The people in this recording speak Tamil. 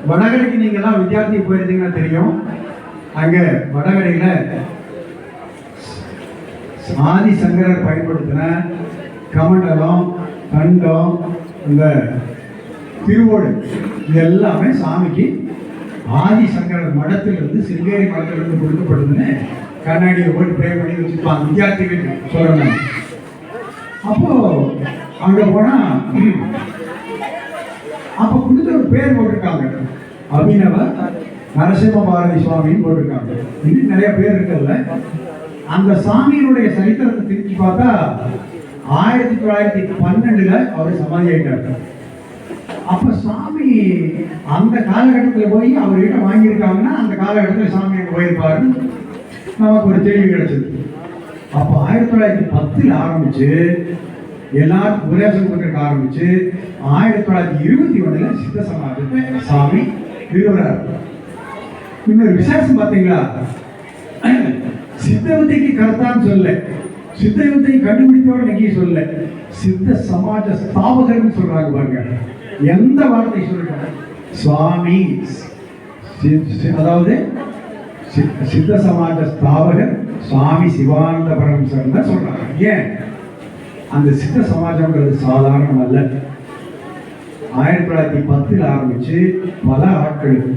வடகரைக்கு நீங்கள்லாம் வித்தியார்த்தி போயிருந்தீங்கன்னா தெரியும். அங்கே வடகரையில் ஆதிசங்கரர் பயன்படுத்தின கமண்டலம், கண்டம், இந்த திருவோடு இது எல்லாமே சாமிக்கு ஆதிசங்கரர் மடத்திலிருந்து, சிங்கேரி மடத்திலிருந்து கொடுக்கப்படுதுன்னு கண்ணாடியை போட்டு ப்ரே பண்ணி வச்சுருப்பாங்க வித்தியார்த்திகள் சொல்கிறேன். அப்போது அங்கே போனால் அப்போ கொடுத்த ஒரு பேர் போட்டிருக்காங்க, அபிநவ நரசிம்ம பாரதி சுவாமின்னு போட்டிருக்காங்க. இன்னும் நிறைய பேர் இருக்குல்ல. அந்த சாமியினுடைய சரித்திரத்தை திருப்பி பார்த்தா 1912 அவர் சமாதி ஆகிட்டார். அப்ப சாமி அந்த காலகட்டத்தில் போய் அவர்கிட்ட வாங்கியிருக்காங்கன்னா அந்த காலகட்டத்தில் சாமி அங்கே போயிருப்பாருன்னு நமக்கு ஒரு தெளிவு கிடைச்சது. அப்போ 1910 ஆரம்பிச்சு எல்லாருக்கும் உபதேசம் கொடுக்க ஆரம்பிச்சு 1921 சித்த சமாஜத்தை சாமி நிறுவனார். இன்னொரு விசேஷம் பார்த்தீங்களா, சித்த வித்தைக்கு கர்த்தான்னு சொல்ல, சித்த வித்தையை கண்டுபிடித்தவர் இன்னைக்கு சொல்ல, சித்த சமாஜ ஸ்தாபகர்னு சொல்றாங்க பாருங்க. எந்த வார்த்தை சொல்றாங்க? சுவாமி, அதாவது சித்த சமாஜ ஸ்தாபகர் சுவாமி சிவானந்த பரமஹம்சர் தான் சொல்றாங்க. ஏன்? அந்த சித்த சமாஜம்ன்றது சாதாரணம் அல்ல. 1910 ஆரம்பிச்சு பல ஆட்களுக்கு